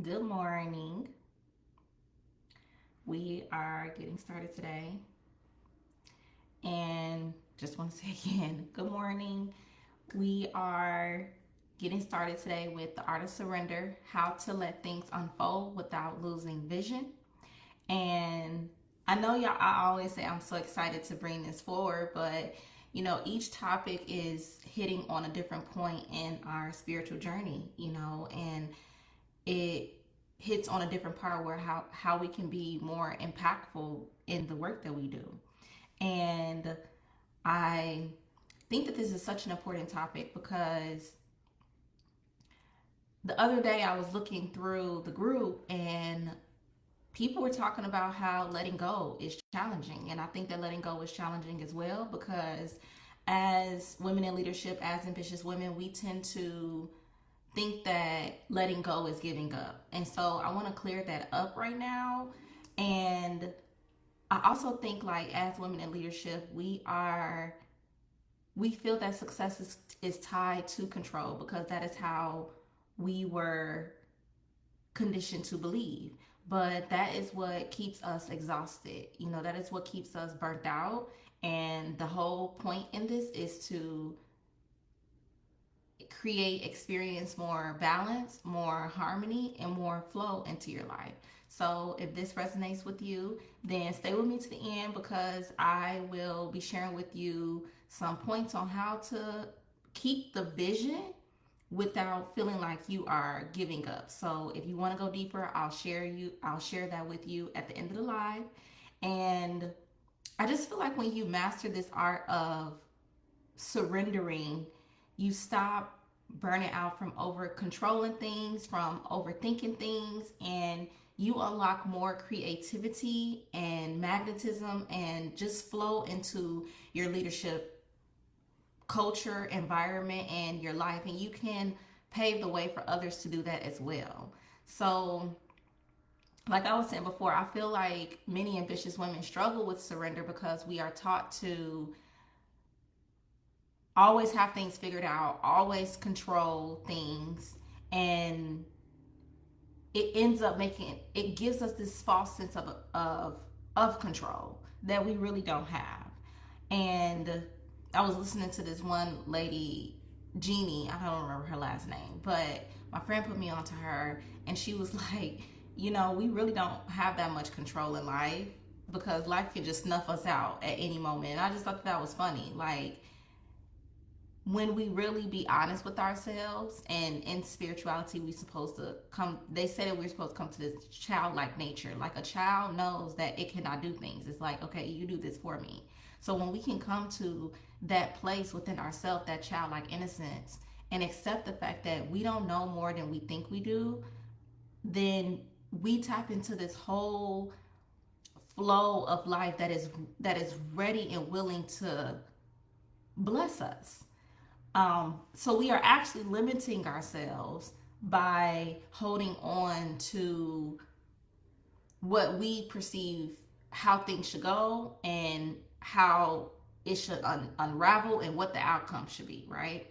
Good morning. We are getting started today. And just want to say again, good morning. We are getting started today with the art of surrender, how to let things unfold without losing vision. And I know y'all, I always say I'm so excited to bring this forward, but each topic is hitting on a different point in our spiritual journey, and it hits on a different part where how we can be more impactful in the work that we do. And I think that this is such an important topic because the other day I was looking through the group and people were talking about how letting go is challenging. And I think that letting go is challenging as well because as women in leadership, as ambitious women, we tend to think that letting go is giving up. And so I want to clear that up right now. And I also think like as women in leadership, we feel that success is tied to control because that is how we were conditioned to believe. But that is what keeps us exhausted. That is what keeps us burnt out. And the whole point in this is to experience more balance, more harmony, and more flow into your life. So if this resonates with you, then stay with me to the end because I will be sharing with you some points on how to keep the vision without feeling like you are giving up. So if you want to go deeper, I'll share that with you at the end of the live. And I just feel like when you master this art of surrendering, you stop burning out from over controlling things, from overthinking things, and you unlock more creativity and magnetism and just flow into your leadership culture, environment, and your life. And you can pave the way for others to do that as well. So, like I was saying before, I feel like many ambitious women struggle with surrender because we are taught to always have things figured out, always control things, and it ends up making it gives us this false sense of control that we really don't have. And I was listening to this one lady, Jeannie, I don't remember her last name, but my friend put me onto her and she was like, we really don't have that much control in life because life can just snuff us out at any moment. And I just thought that was funny. Like, when we really be honest with ourselves, and in spirituality we supposed to come, they say that we're supposed to come to this childlike nature. Like a child knows that it cannot do things. It's like, okay, you do this for me. So when we can come to that place within ourselves, that childlike innocence, and accept the fact that we don't know more than we think we do, then we tap into this whole flow of life that is ready and willing to bless us. So we are actually limiting ourselves by holding on to what we perceive how things should go and how it should unravel and what the outcome should be, right?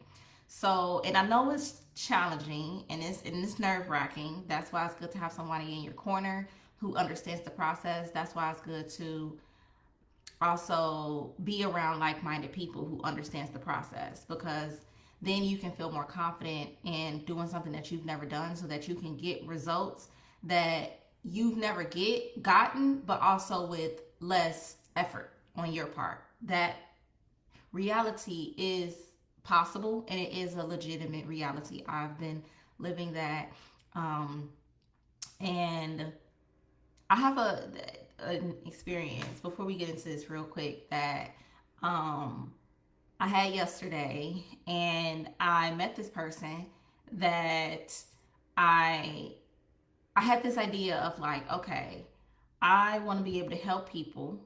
So, and I know it's challenging and it's nerve wracking. That's why it's good to have somebody in your corner who understands the process. That's why it's good to also be around like-minded people who understands the process, because then you can feel more confident in doing something that you've never done so that you can get results that you've never gotten, but also with less effort on your part. That reality is possible and it is a legitimate reality. I've been living that. And I have an experience before we get into this real quick that I had yesterday, and I met this person that I I had this idea of like, okay, I want to be able to help people,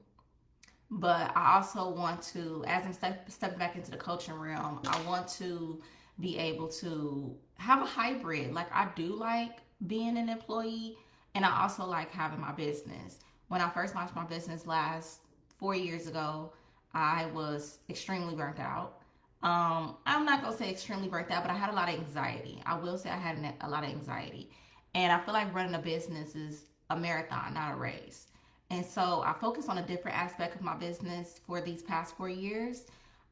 but I also want to, as I'm stepping back into the coaching realm, I want to be able to have a hybrid. Like I do like being an employee, and I also like having my business. When I first launched my business last 4 years ago, I was extremely burnt out. I'm not gonna say extremely burnt out, but I had a lot of anxiety. I will say I had a lot of anxiety, And I feel like running a business is a marathon, not a race. And so I focused on a different aspect of my business for these past 4 years,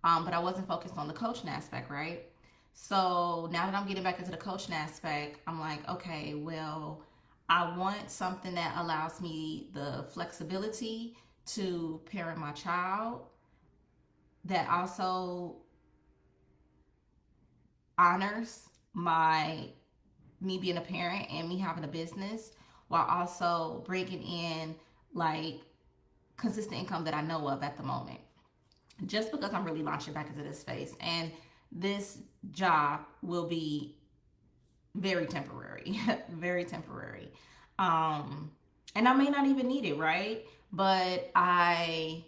but I wasn't focused on the coaching aspect, right? So now that I'm getting back into the coaching aspect, I'm like, okay, well, I want something that allows me the flexibility to parent my child, that also honors my me being a parent and me having a business, while also bringing in like consistent income that I know of at the moment. Just because I'm really launching back into this space, and this job will be very temporary, very temporary. Um, and I may not even need it, right? But I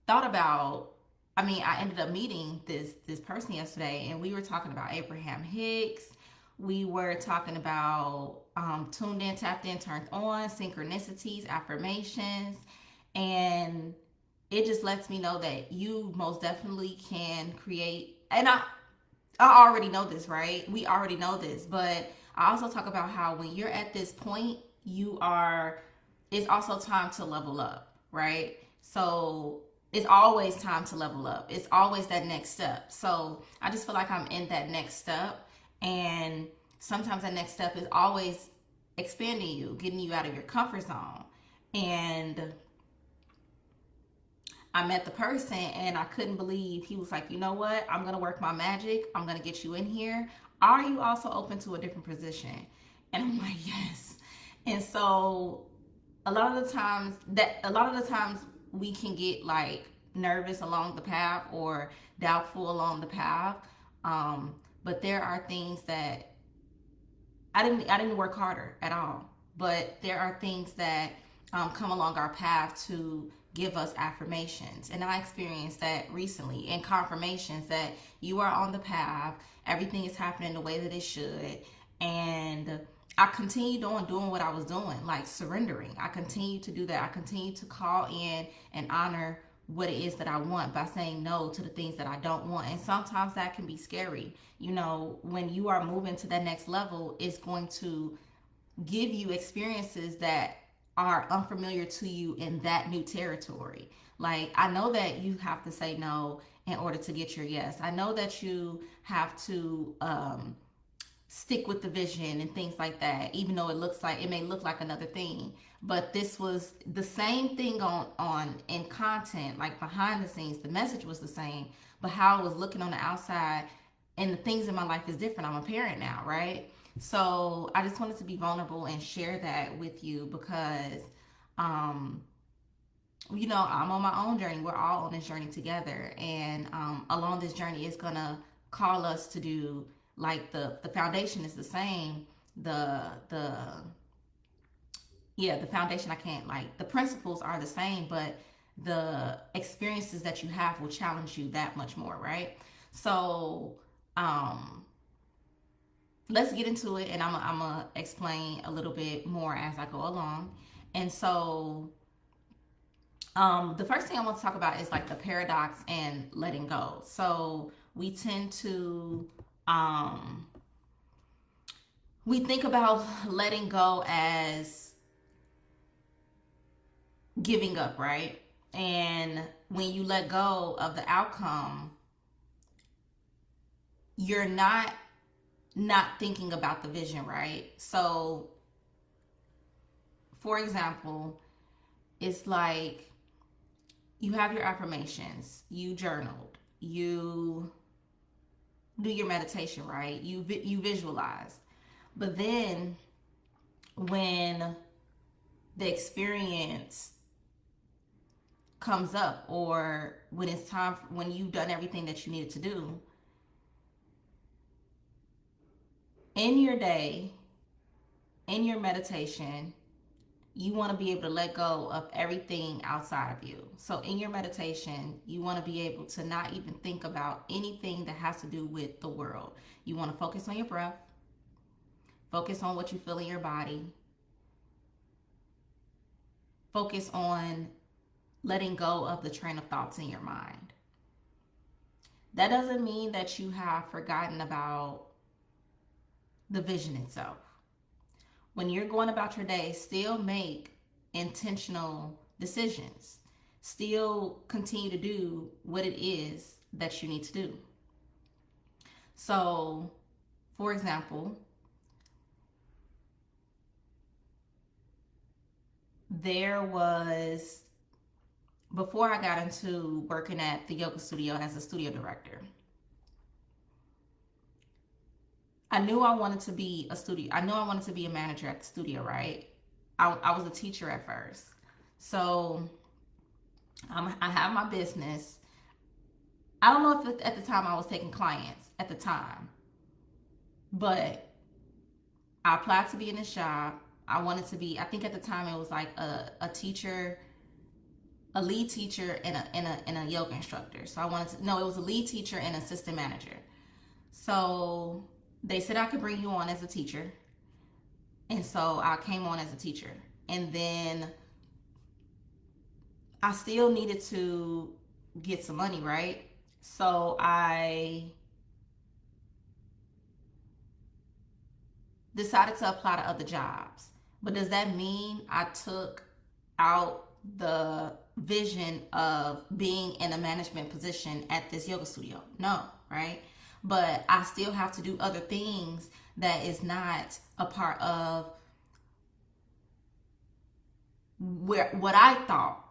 thought about. I mean, I ended up meeting this person yesterday, and we were talking about Abraham Hicks. We were talking about tuned in, tapped in, turned on, synchronicities, affirmations, and it just lets me know that you most definitely can create. And I already know this, right? We already know this, but I also talk about how when you're at this point, you are, it's also time to level up, right? So it's always time to level up. It's always that next step. So I just feel like I'm in that next step. And sometimes that next step is always expanding you, getting you out of your comfort zone. And I met the person and I couldn't believe he was like, you know what? I'm going to work my magic. I'm going to get you in here. Are you also open to a different position? And I'm like, yes. And so a lot of the times we can get like nervous along the path or doubtful along the path. But there are things that I didn't work harder at all. But there are things that come along our path to give us affirmations. And I experienced that recently, and confirmations that you are on the path, everything is happening the way that it should. And I continued on doing what I was doing, like surrendering. I continued to do that. I continued to call in and honor what it is that I want by saying no to the things that I don't want. And sometimes that can be scary. You know, when you are moving to that next level, it's going to give you experiences that are unfamiliar to you in that new territory. Like, I know that you have to say no in order to get your yes. I know that you have to stick with the vision and things like that, even though it may look like another thing. But this was the same thing on in content, like behind the scenes. The message was the same, but how I was looking on the outside and the things in my life is different. I'm a parent now, right? So I just wanted to be vulnerable and share that with you because, um, I'm on my own journey. We're all on this journey together, and along this journey, it's gonna call us to do like the foundation is the same. The Yeah, the foundation, I can't, like, the principles are the same, but the experiences that you have will challenge you that much more, right? So um let's get into it, and I'm gonna explain a little bit more as I go along. And so the first thing I want to talk about is like the paradox and letting go. So um we think about letting go as giving up, right? And when you let go of the outcome, you're not thinking about the vision, right? So, for example, it's like you have your affirmations, you journaled, you do your meditation, right? You visualize. But then when the experience comes up, or when it's time, when you've done everything that you needed to do in your day, in your meditation, you want to be able to let go of everything outside of you. So in your meditation, you want to be able to not even think about anything that has to do with the world. You want to focus on your breath, focus on what you feel in your body, focus on letting go of the train of thoughts in your mind. That doesn't mean that you have forgotten about the vision itself. When you're going about your day, still make intentional decisions. Still continue to do what it is that you need to do. So, for example, there was, before I got into working at the yoga studio as a studio director, I knew I wanted to be a studio. I knew I wanted to be a manager at the studio, right? I was a teacher at first. So I have my business. I don't know if at the time I was taking clients at the time, but I applied to be in this job. I wanted to be, I think at the time it was like a teacher, a lead teacher and a yoga instructor. So I wanted to, no, it was a lead teacher and assistant manager. So they said I could bring you on as a teacher. And so I came on as a teacher. And then I still needed to get some money, right? So I decided to apply to other jobs. But does that mean I took out the vision of being in a management position at this yoga studio? No, right? But I still have to do other things that is not a part of what I thought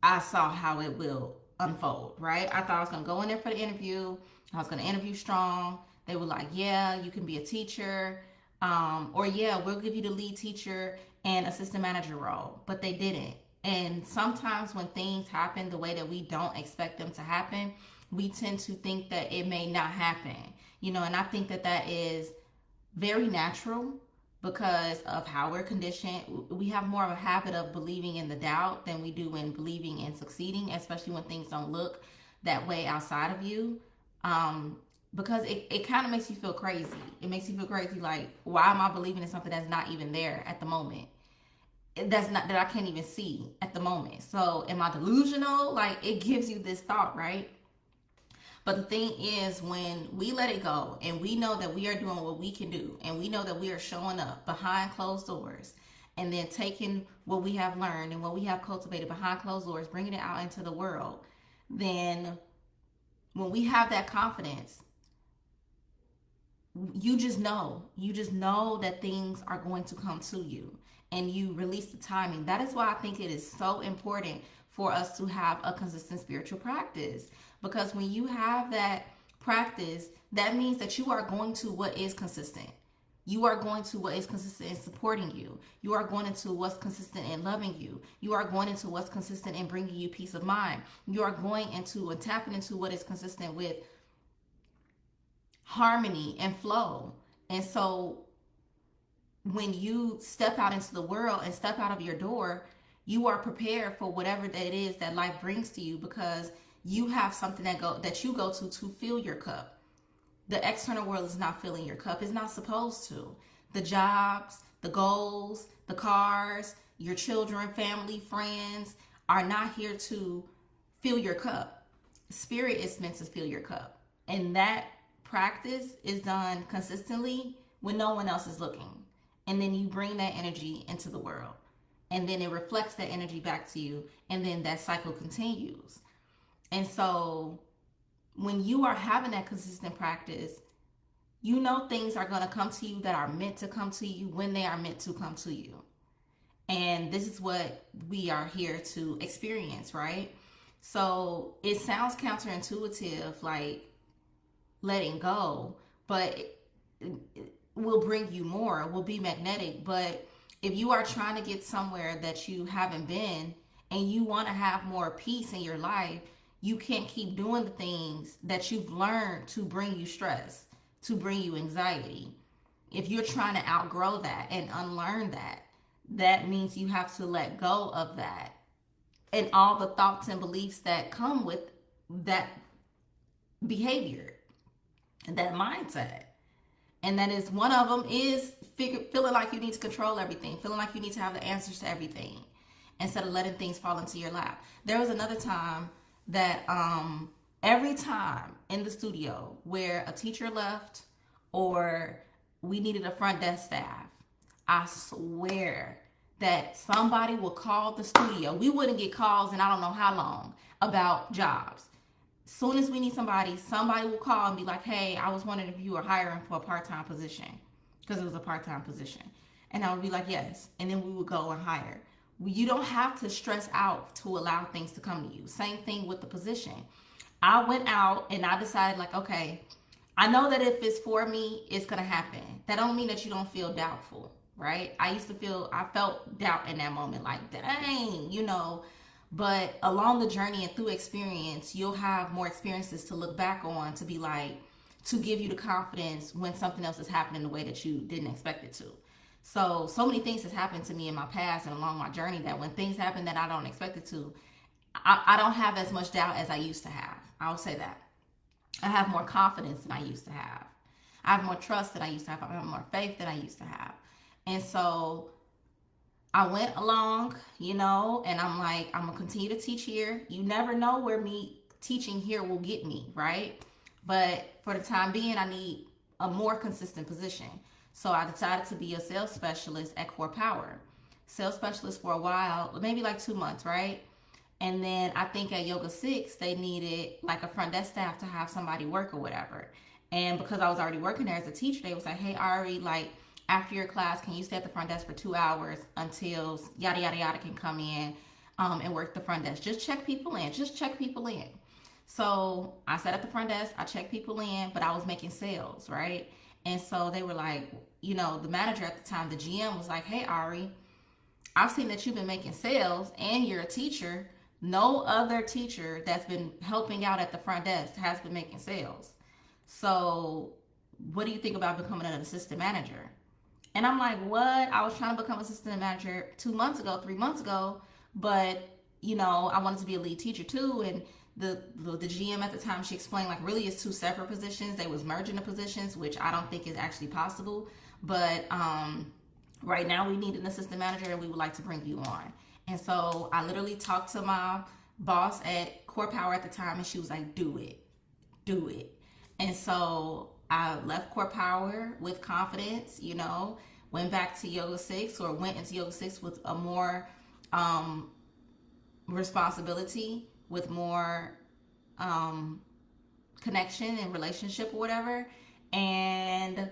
I saw how it will unfold, right? I thought I was going to go in there for the interview. I was going to interview strong. They were like, yeah, you can be a teacher. Or yeah, we'll give you the lead teacher and assistant manager role. But they didn't. And sometimes when things happen the way that we don't expect them to happen, we tend to think that it may not happen. And I think that that is very natural because of how we're conditioned. We have more of a habit of believing in the doubt than we do in believing in succeeding, especially when things don't look that way outside of you. Because it kind of makes you feel crazy. It makes you feel crazy like, why am I believing in something that's not even there at the moment? That's not, that I can't even see at the moment. So am I delusional? Like, it gives you this thought, right? But the thing is, when we let it go and we know that we are doing what we can do and we know that we are showing up behind closed doors and then taking what we have learned and what we have cultivated behind closed doors, bringing it out into the world, then when we have that confidence, you just know that things are going to come to you and you release the timing. That is why I think it is so important for us to have a consistent spiritual practice, because when you have that practice, that means that you are going to what is consistent. You are going to what is consistent in supporting you. You are going into what's consistent in loving you. You are going into what's consistent in bringing you peace of mind. You are going into and tapping into what is consistent with harmony and flow. And so when you step out into the world and step out of your door, you are prepared for whatever that is that life brings to you, because you have something that you go to fill your cup. The external world is not filling your cup. It's not supposed to. The jobs, the goals, the cars, your children, family, friends are not here to fill your cup. Spirit is meant to fill your cup. And that practice is done consistently when no one else is looking. And then you bring that energy into the world. And then it reflects that energy back to you. And then that cycle continues. And so when you are having that consistent practice, you know things are going to come to you that are meant to come to you when they are meant to come to you. And this is what we are here to experience, right? So it sounds counterintuitive, like letting go, but it will bring you more, will be magnetic. But if you are trying to get somewhere that you haven't been and you want to have more peace in your life, you can't keep doing the things that you've learned to bring you stress, to bring you anxiety. If you're trying to outgrow that and unlearn that, that means you have to let go of that and all the thoughts and beliefs that come with that behavior, that mindset. And that is, one of them is feeling like you need to control everything, feeling like you need to have the answers to everything instead of letting things fall into your lap. There was another time that every time in the studio where a teacher left or we needed a front desk staff, I swear that somebody will call the studio. We wouldn't get calls in I don't know how long about jobs. Soon as we need somebody, somebody will call and be like, hey, I was wondering if you were hiring for a part-time position, because it was a part-time position. And I would be like, yes. And then we would go and hire. You don't have to stress out to allow things to come to you. Same thing with the position. I went out and I decided, like, okay, I know that if it's for me, it's gonna happen. That don't mean that you don't feel doubtful, right? I felt doubt in that moment, like, dang, but along the journey and through experience, you'll have more experiences to look back on, to be like, to give you the confidence when something else is happening the way that you didn't expect it to. So many things has happened to me in my past and along my journey, that when things happen that I don't expect it to, I don't have as much doubt as I used to have. I'll say that. I have more confidence than I used to have. I have more trust than I used to have. I have more faith than I used to have. And so I went along, and I'm like, I'm going to continue to teach here. You never know where me teaching here will get me, right? But for the time being, I need a more consistent position. So I decided to be a sales specialist at Core Power. Sales specialist for a while, maybe like 2 months, right? And then I think at Yoga 6, they needed like a front desk staff to have somebody work or whatever. And because I was already working there as a teacher, they was like, hey, Ari, like, after your class, can you stay at the front desk for 2 hours until yada, yada, yada can come in and work the front desk? Just check people in. Just check people in. So I sat at the front desk. I checked people in, but I was making sales, right? And so they were like, the manager at the time, the GM was like, hey, Ari, I've seen that you've been making sales and you're a teacher. No other teacher that's been helping out at the front desk has been making sales. So what do you think about becoming an assistant manager? And I'm like, what? I was trying to become assistant manager 2 months ago, 3 months ago, but I wanted to be a lead teacher too. And the GM at the time, she explained, like, really it's 2 separate positions. They was merging the positions, which I don't think is actually possible. But right now we need an assistant manager and we would like to bring you on. And so I literally talked to my boss at Core Power at the time, and she was like, do it. And so I left Core Power with confidence, went back to Yoga 6, or went into Yoga 6 with a more responsibility, with more connection and relationship or whatever. And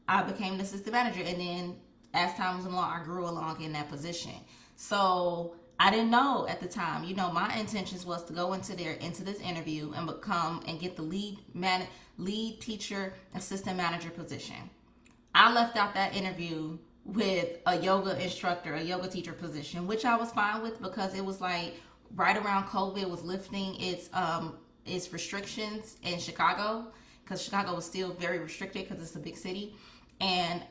I became an assistant manager. And then as time was along, I grew along in that position. So I didn't know at the time, my intentions was to go into this interview and get the lead teacher, assistant manager position. I left out that interview with a yoga instructor, a yoga teacher position, which I was fine with, because it was like right around COVID was lifting its restrictions in Chicago, because Chicago was still very restricted because it's a big city. And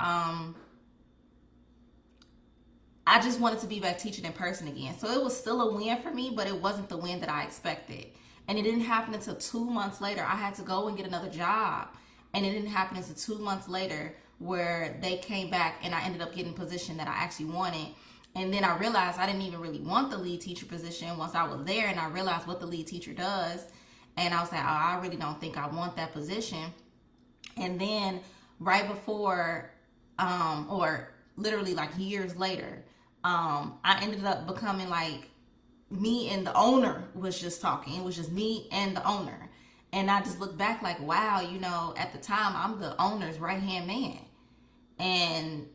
I just wanted to be back teaching in person again. So it was still a win for me, but it wasn't the win that I expected. And it didn't happen until 2 months later. I had to go and get another job. And it didn't happen until 2 months later, where they came back and I ended up getting a position that I actually wanted. And then I realized I didn't even really want the lead teacher position once I was there, and I realized what the lead teacher does. And I was like, oh, I really don't think I want that position. And then right before, or literally like years later, I ended up becoming like, me and the owner was just talking. It was just me and the owner. And I just look back like, wow, at the time, I'm the owner's right-hand man. And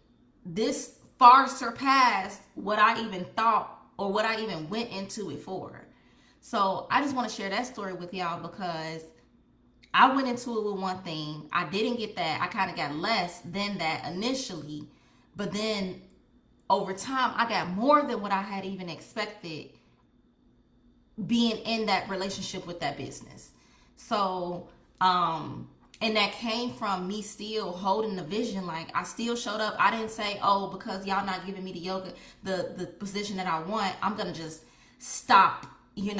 this far surpassed what I even thought or what I even went into it for. So I just want to share that story with y'all, because I went into it with one thing. I didn't get that. I kind of got less than that initially. But then over time, I got more than what I had even expected being in that relationship with that business. So, and that came from me still holding the vision. Like, I still showed up. I didn't say, oh, because y'all not giving me the yoga, the position that I want, I'm going to just stop, I'm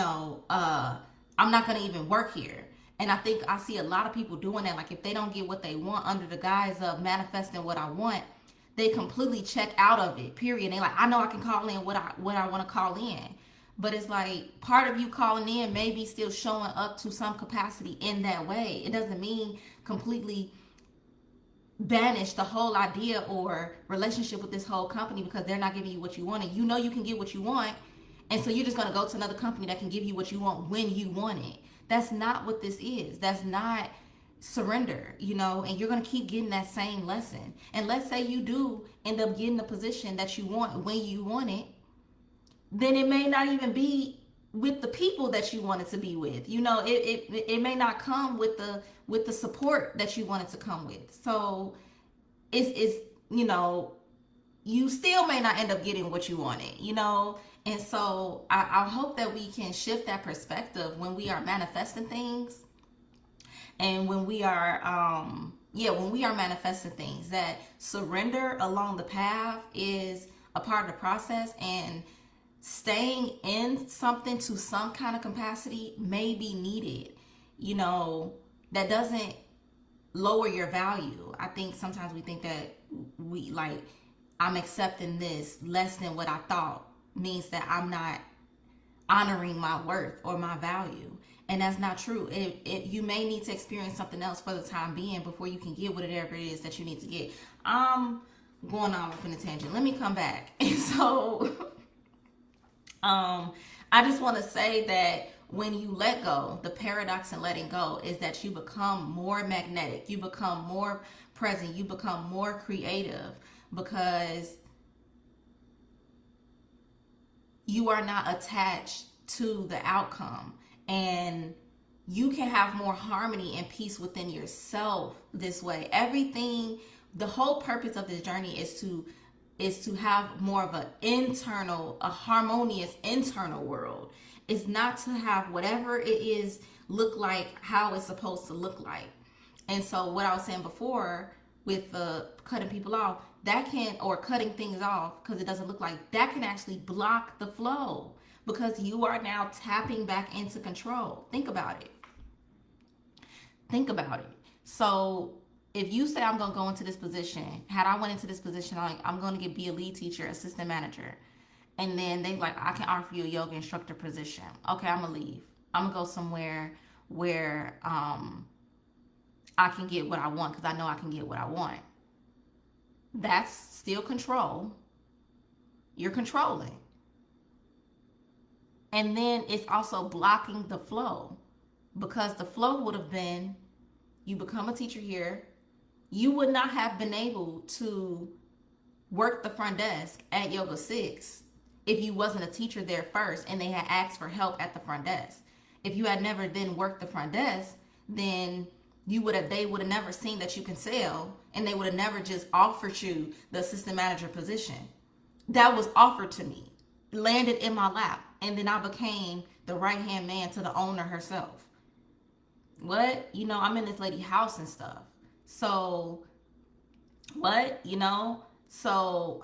not going to even work here. And I think I see a lot of people doing that. Like, if they don't get what they want under the guise of manifesting what I want, they completely check out of it, period. They like, I know I can call in what I want to call in. But it's like, part of you calling in may be still showing up to some capacity in that way. It doesn't mean completely banish the whole idea or relationship with this whole company because they're not giving you what you want, and you know you can get what you want, and so you're just going to go to another company that can give you what you want when you want it. That's not what this is. That's not surrender, and you're going to keep getting that same lesson. And let's say you do end up getting the position that you want when you want it, then it may not even be with the people that you wanted to be with. It may not come with the support that you wanted to come with. So it's you still may not end up getting what you wanted, and so I hope that we can shift that perspective when we are manifesting things, and when we are manifesting things, that surrender along the path is a part of the process, and staying in something to some kind of capacity may be needed. That doesn't lower your value. I think sometimes we think that I'm accepting this less than what I thought means that I'm not honoring my worth or my value. And that's not true. You may need to experience something else for the time being before you can get whatever it is that you need to get. I'm going off on a tangent. Let me come back. And so I just want to say that when you let go, the paradox in letting go is that you become more magnetic, you become more present, you become more creative, because you are not attached to the outcome, and you can have more harmony and peace within yourself this way. The whole purpose of this journey is to have more of a harmonious internal world. It's not to have whatever it is look like how it's supposed to look like. And so what I was saying before with cutting people off, or cutting things off because it doesn't look like, that can actually block the flow, because you are now tapping back into control. Think about it. So if you say, I'm going to go into this position, had I went into this position, like, I'm going to be a lead teacher, assistant manager, and then they like, I can offer you a yoga instructor position. Okay, I'm going to leave. I'm going to go somewhere where I can get what I want, because I know I can get what I want. That's still control. You're controlling. And then it's also blocking the flow, because the flow would have been, you become a teacher here, you would not have been able to work the front desk at Yoga 6 if you wasn't a teacher there first and they had asked for help at the front desk. If you had never then worked the front desk, then they would have never seen that you can sell, and they would have never just offered you the assistant manager position. That was offered to me, landed in my lap, and then I became the right-hand man to the owner herself. What? I'm in this lady's house and stuff. So, what? So,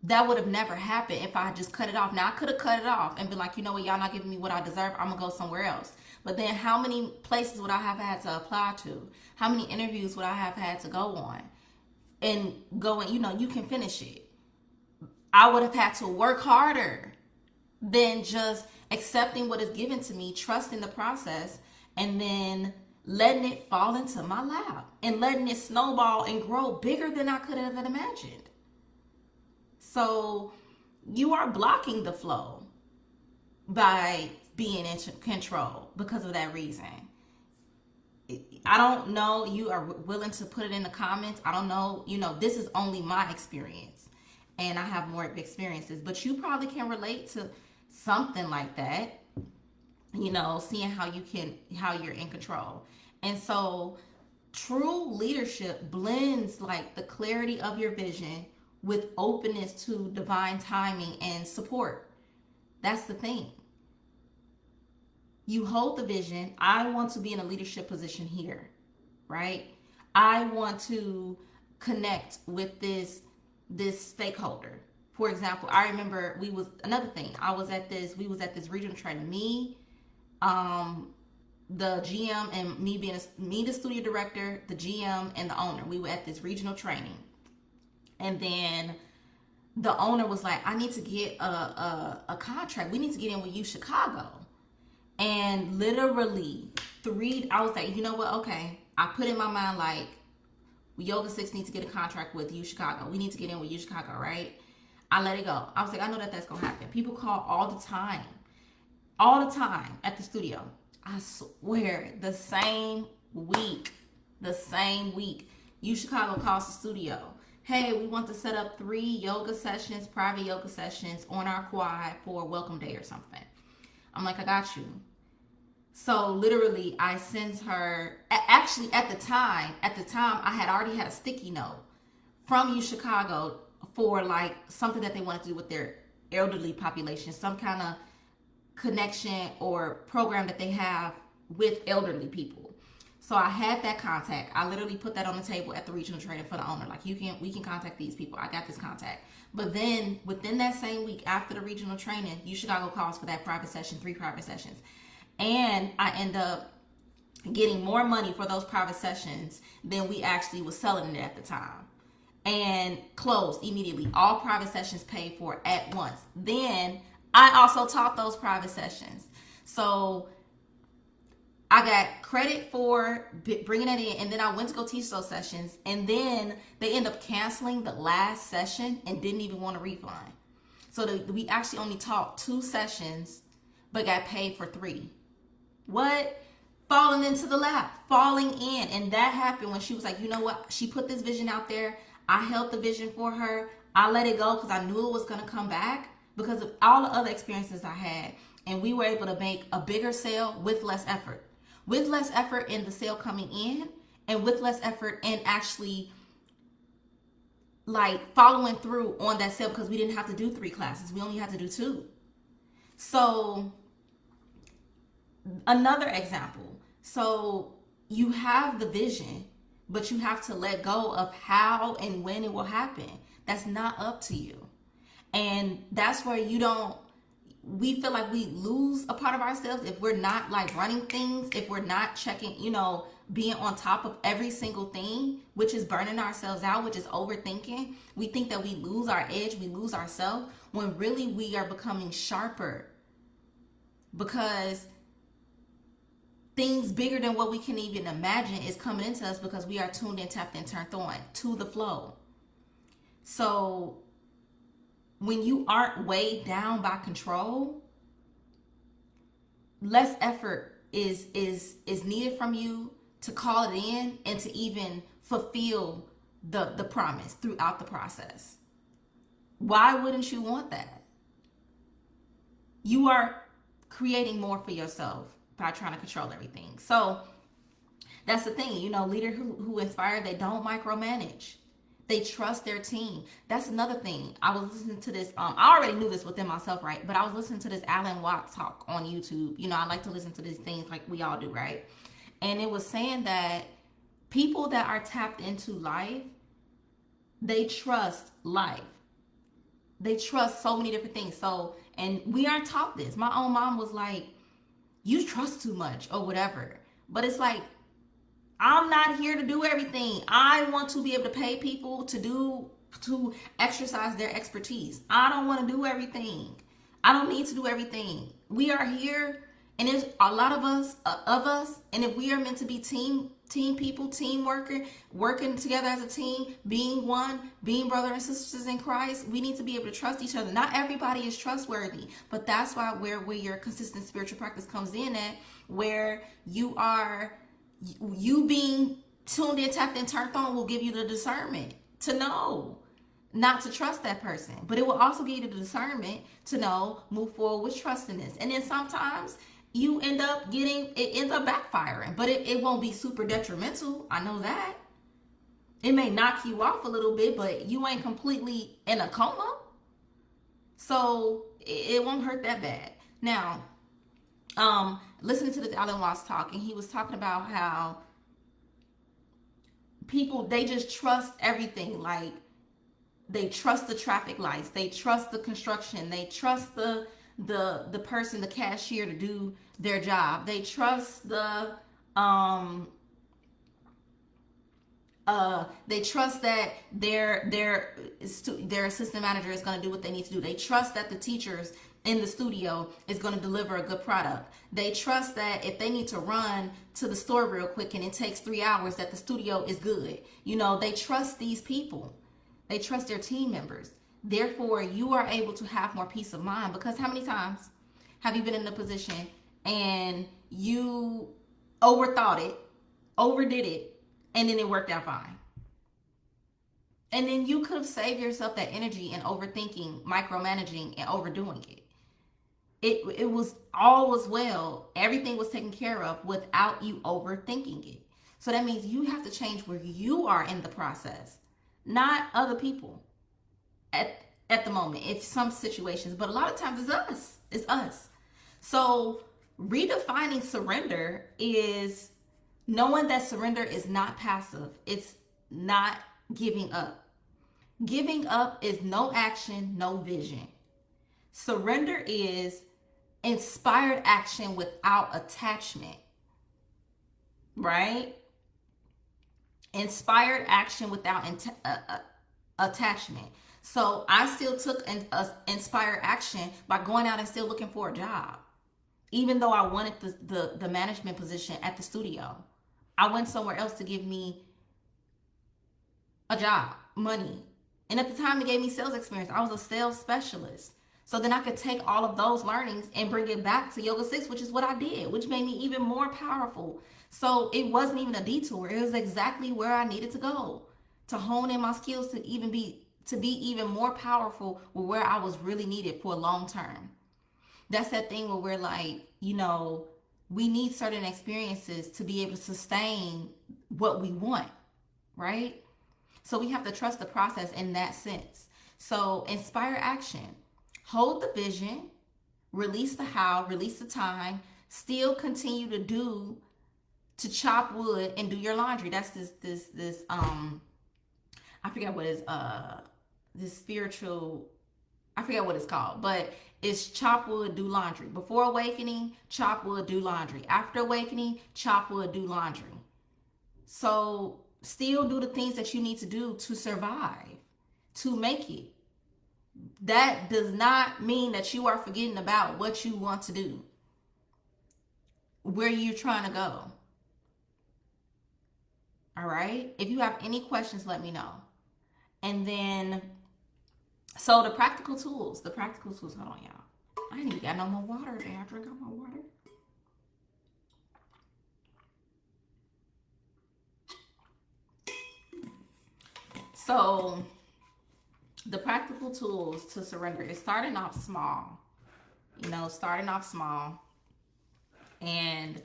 that would have never happened if I had just cut it off. Now, I could have cut it off and been like, you know what, y'all not giving me what I deserve, I'm going to go somewhere else. But then how many places would I have had to apply to? How many interviews would I have had to go on? And going, you can finish it. I would have had to work harder than just accepting what is given to me, trusting the process, and then letting it fall into my lap and letting it snowball and grow bigger than I could have imagined. So you are blocking the flow by being in control because of that reason. I don't know, you are willing to put it in the comments. I don't know, this is only my experience, and I have more experiences, but you probably can relate to something like that, seeing how you're in control. And so true leadership blends like the clarity of your vision with openness to divine timing and support. That's the thing. You hold the vision. I want to be in a leadership position here, right? I want to connect with this stakeholder. For example, I remember we was at this regional training. Me, the GM, and me the studio director, the GM, and the owner. We were at this regional training, and then the owner was like, "I need to get a contract. We need to get in with you, Chicago." And literally I was like, you know what? Okay. I put in my mind, like, Yoga 6 needs to get a contract with U Chicago. We need to get in with U Chicago, right? I let it go. I was like, I know that that's going to happen. People call all the time at the studio. I swear, the same week, U Chicago calls the studio. Hey, we want to set up 3 yoga sessions, private yoga sessions on our quad for welcome day or something. I'm like, I got you. So literally, I sent her. Actually, at the time, I had already had a sticky note from U Chicago for like something that they wanted to do with their elderly population, some kind of connection or program that they have with elderly people. So I had that contact. I literally put that on the table at the regional training for the owner. Like, we can contact these people. I got this contact. But then within that same week after the regional training, U Chicago calls for that private session, 3 private sessions. And I end up getting more money for those private sessions than we actually was selling it at the time. And closed immediately. All private sessions paid for at once. Then I also taught those private sessions. So I got credit for bringing it in, and then I went to go teach those sessions, and then they end up canceling the last session and didn't even want a refund. So we actually only taught 2 sessions, but got paid for 3. What? Falling into the lap, falling in. And that happened when she was like, you know what? She put this vision out there. I held the vision for her. I let it go because I knew it was going to come back because of all the other experiences I had. And we were able to make a bigger sale with less effort. With less effort in the sale coming in, and with less effort in actually like following through on that sale, because we didn't have to do 3 classes. We only had to do 2. So another example. So you have the vision, but you have to let go of how and when it will happen. That's not up to you. And that's where we feel like we lose a part of ourselves if we're not like running things, if we're not checking, being on top of every single thing, which is burning ourselves out, which is overthinking. We think that we lose our edge, we lose ourselves, when really we are becoming sharper, because things bigger than what we can even imagine is coming into us because we are tuned in, tapped in, turned on to the flow. So when you aren't weighed down by control, less effort is needed from you to call it in and to even fulfill the promise throughout the process. Why wouldn't you want that? You are creating more for yourself by trying to control everything. So that's the thing, leaders who inspire, they don't micromanage. They trust their team. That's another thing. I was listening to this. I already knew this within myself, right? But I was listening to this Alan Watts talk on YouTube. I like to listen to these things like we all do, right? And it was saying that people that are tapped into life, they trust life. They trust so many different things. So, and we aren't taught this. My own mom was like, you trust too much or whatever. But it's like, I'm not here to do everything. I want to be able to pay people to exercise their expertise. I don't want to do everything. I don't need to do everything. We are here, and there's a lot of us, and if we are meant to be team people, team working together as a team, being one, being brothers and sisters in Christ, we need to be able to trust each other. Not everybody is trustworthy, but that's where your consistent spiritual practice comes in at, where you being tuned in, tapped in, turned on will give you the discernment to know not to trust that person. But it will also give you the discernment to know, move forward with trusting this. And then sometimes you ends up backfiring, but it won't be super detrimental. I know that. It may knock you off a little bit, but you ain't completely in a coma. So it won't hurt that bad. Now, listening to this Alan Watts talk, and he was talking about how people, they just trust everything. Like, they trust the traffic lights, they trust the construction, they trust the person, the cashier, to do their job. They trust they trust that their assistant manager is going to do what they need to do. They trust that the teachers in the studio is going to deliver a good product. They trust that if they need to run to the store real quick and it takes 3 hours, that the studio is good. You know, they trust these people. They trust their team members. Therefore, you are able to have more peace of mind, because how many times have you been in a position and you overthought it, overdid it, and then it worked out fine? And then you could have saved yourself that energy in overthinking, micromanaging, and overdoing it. It was all was well. Everything was taken care of without you overthinking it. So that means you have to change where you are in the process, not other people at the moment. It's some situations, but a lot of times it's us. It's us. So redefining surrender is knowing that surrender is not passive. It's not giving up. Giving up is no action, no vision. Surrender is inspired action without attachment, right? Inspired action without attachment. So I still took an inspired action by going out and still looking for a job, even though I wanted the management position at the studio. I went somewhere else to give me a job, money. And at the time, it gave me sales experience. I was a sales specialist. So then I could take all of those learnings and bring it back to Yoga 6, which is what I did, which made me even more powerful. So it wasn't even a detour. It was exactly where I needed to go to hone in my skills to be even more powerful with where I was really needed for long term. That's that thing where we're like, you know, we need certain experiences to be able to sustain what we want, right? So we have to trust the process in that sense. So inspire action. Hold the vision, release the how, release the time, still continue to chop wood and do your laundry. That's this I forget what is this spiritual, I forget what it's called, but it's chop wood, do laundry. Before awakening, chop wood, do laundry. After awakening, chop wood, do laundry. So still do the things that you need to do to survive, to make it. That does not mean that you are forgetting about what you want to do, where you're trying to go. All right? If you have any questions, let me know. And then, so the practical tools, hold on, y'all. I ain't even got no more water. Did I drink all my water? So the practical tools to surrender is starting off small, and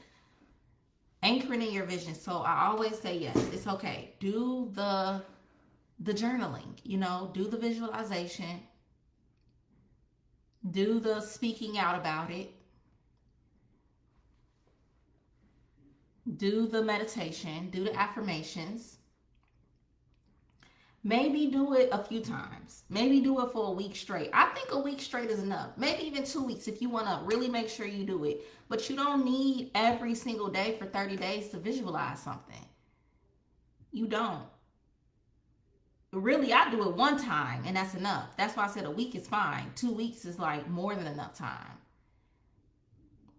anchoring in your vision. So I always say, yes, it's okay. Do the journaling, do the visualization, do the speaking out about it, do the meditation, do the affirmations. Maybe do it a few times. Maybe do it for a week straight. I think a week straight is enough. Maybe even 2 weeks if you want to really make sure you do it. But you don't need every single day for 30 days to visualize something. You don't. Really, I do it one time and that's enough. That's why I said a week is fine. 2 weeks is like more than enough time.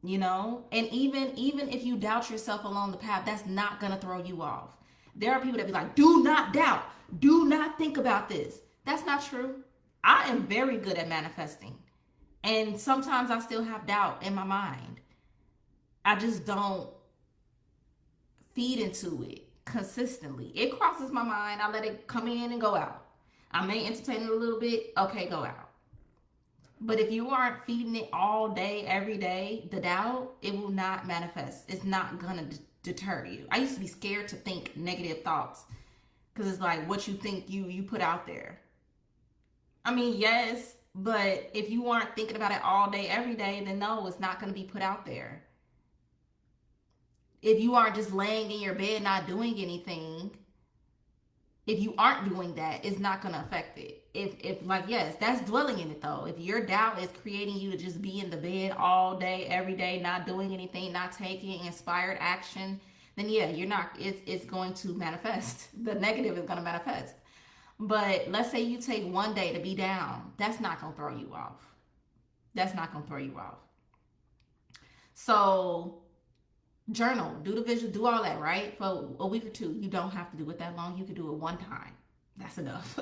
And even if you doubt yourself along the path, that's not going to throw you off. There are people that be like, do not doubt. Do not think about this. That's not true. I am very good at manifesting. And sometimes I still have doubt in my mind. I just don't feed into it consistently. It crosses my mind. I let it come in and go out. I may entertain it a little bit. Okay, go out. But if you aren't feeding it all day, every day, the doubt, it will not manifest. It's not going to deter you. I used to be scared to think negative thoughts because it's like what you think you put out there. I mean, yes, but if you aren't thinking about it all day, every day, then no, it's not going to be put out there. If you aren't just laying in your bed not doing anything, if you aren't doing that, it's not going to affect it. If like, yes, that's dwelling in it though. If your doubt is creating you to just be in the bed all day, every day, not doing anything, not taking inspired action, then yeah, you're not, it's going to manifest. The negative is going to manifest. But let's say you take one day to be down. That's not going to throw you off. That's not going to throw you off. So journal, do the visual, do all that, right? For a week or two. You don't have to do it that long. You can do it one time. That's enough.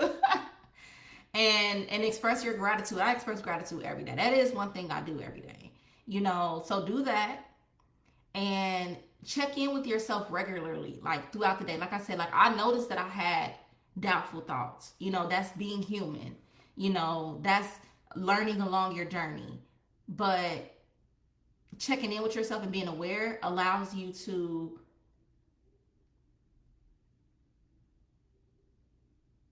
and express your gratitude. I express gratitude every day. That is one thing I do every day. So do that and check in with yourself regularly, like throughout the day. Like I said, like I noticed that I had doubtful thoughts. That's being human. That's learning along your journey. But checking in with yourself and being aware allows you to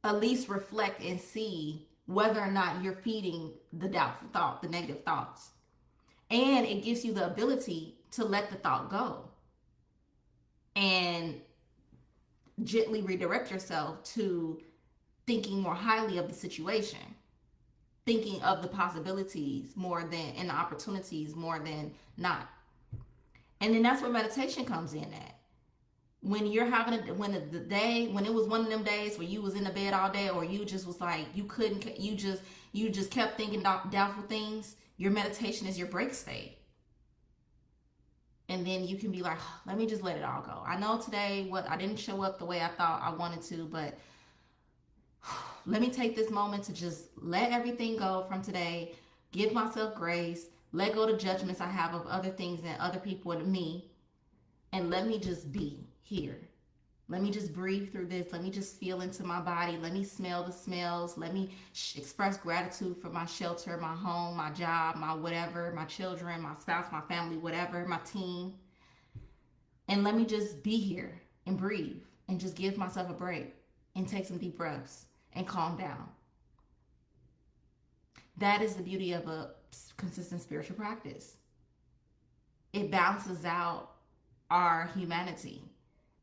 at least reflect and see whether or not you're feeding the doubtful thought, the negative thoughts. And it gives you the ability to let the thought go and gently redirect yourself to thinking more highly of the situation, thinking of the possibilities more than and the opportunities more than not. And then that's where meditation comes in at. When you're having when it was one of them days where you was in the bed all day, or you just was like you just kept thinking doubtful things, your meditation is your break state. And then you can be like, oh, let me just let it all go. I know today I didn't show up the way I thought I wanted to, but let me take this moment to just let everything go from today, give myself grace, let go of the judgments I have of other things and other people and me, and let me just be here. Let me just breathe through this. Let me just feel into my body. Let me smell the smells. Let me express gratitude for my shelter, my home, my job, my whatever, my children, my spouse, my family, whatever, my team. And let me just be here and breathe and just give myself a break and take some deep breaths and calm down. That is the beauty of a consistent spiritual practice. It balances out our humanity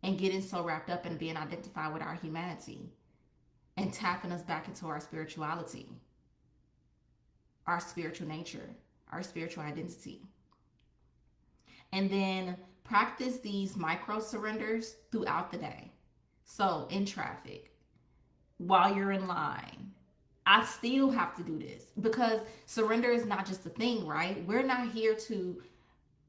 and getting so wrapped up in being identified with our humanity and tapping us back into our spirituality, our spiritual nature, our spiritual identity. And then practice these micro surrenders throughout the day. So in traffic, while you're in line, I still have to do this because surrender is not just a thing, right? We're not here to,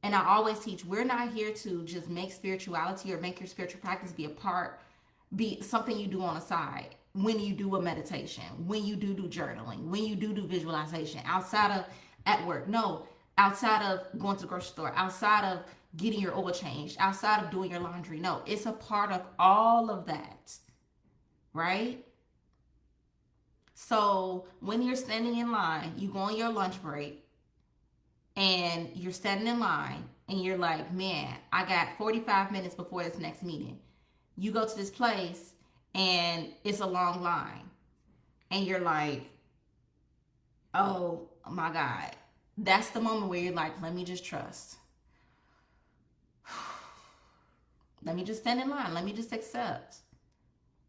and I always teach, we're not here to just make spirituality or make your spiritual practice be something you do on the side when you do a meditation, when you do journaling, when you do visualization, outside of at work. No, outside of going to the grocery store, outside of getting your oil changed, outside of doing your laundry. No, it's a part of all of that, right? So when you're standing in line, you go on your lunch break, and you're standing in line and you're like, man, I got 45 minutes before this next meeting. You go to this place and it's a long line and you're like, oh my God. That's the moment where you're like, let me just trust. Let me just stand in line. Let me just accept.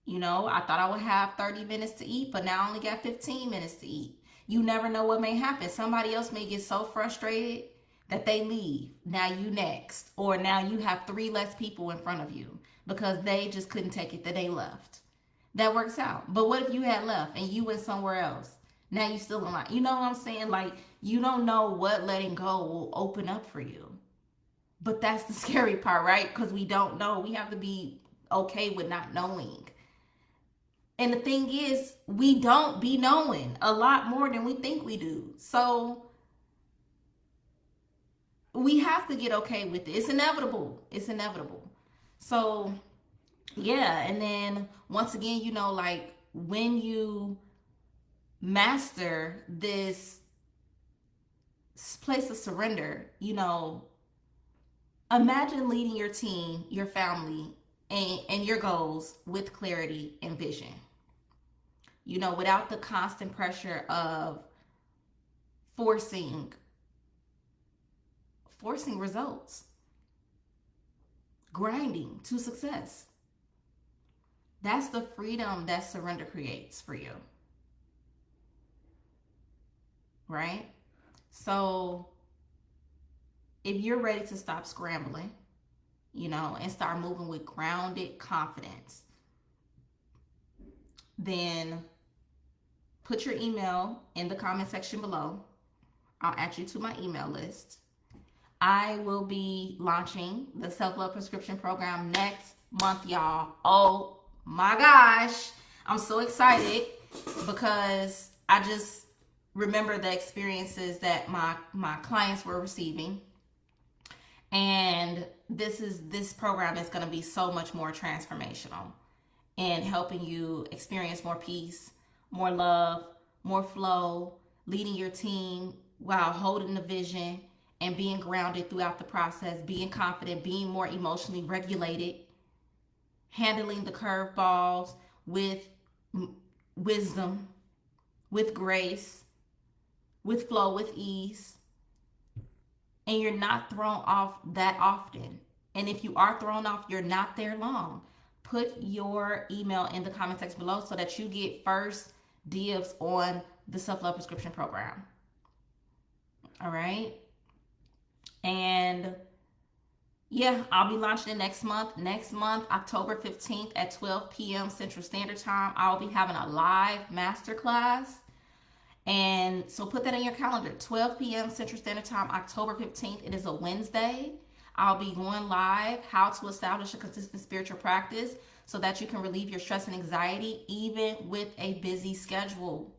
I thought I would have 30 minutes to eat, but now I only got 15 minutes to eat. You never know what may happen. Somebody else may get so frustrated that they leave. Now you next. Or now you have 3 less people in front of you because they just couldn't take it that they left. That works out. But what if you had left and you went somewhere else? Now you still in line. You know what I'm saying? Like, you don't know what letting go will open up for you. But that's the scary part, right? Because we don't know. We have to be okay with not knowing. And the thing is, we don't be knowing a lot more than we think we do. So we have to get okay with it. It's inevitable. It's inevitable. So yeah. And then once again, like when you master this place of surrender, imagine leading your team, your family, and your goals with clarity and vision. Without the constant pressure of forcing results, grinding to success. That's the freedom that surrender creates for you. Right? So if you're ready to stop scrambling, and start moving with grounded confidence, then put your email in the comment section below. I'll add you to my email list. I will be launching the self-love prescription program next month, y'all. Oh my gosh. I'm so excited because I just remember the experiences that my clients were receiving. And this program is going to be so much more transformational in helping you experience more peace, more love, more flow, leading your team while holding the vision and being grounded throughout the process, being confident, being more emotionally regulated, handling the curveballs with wisdom, with grace, with flow, with ease. And you're not thrown off that often. And if you are thrown off, you're not there long. Put your email in the comment section below so that you get first dibs on the self-love prescription program. All right. And yeah, I'll be launching it next month. Next month, October 15th at 12 p.m. Central Standard Time, I'll be having a live masterclass. And so put that in your calendar. 12 p.m. Central Standard Time, October 15th. It is a Wednesday. I'll be going live, how to establish a consistent spiritual practice so that you can relieve your stress and anxiety even with a busy schedule.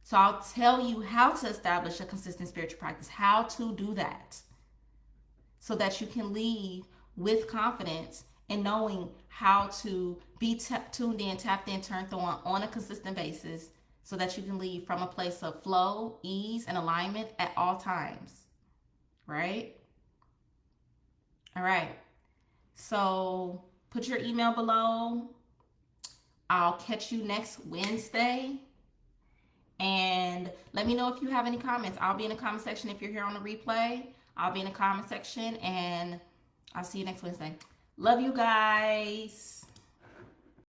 So I'll tell you how to establish a consistent spiritual practice, how to do that so that you can leave with confidence and knowing how to be tuned in, tapped in, turned on a consistent basis so that you can leave from a place of flow, ease, and alignment at all times, right? All right. So put your email below. I'll catch you next Wednesday. And let me know if you have any comments. I'll be in the comment section if you're here on the replay. I'll be in the comment section, and I'll see you next Wednesday. Love you guys.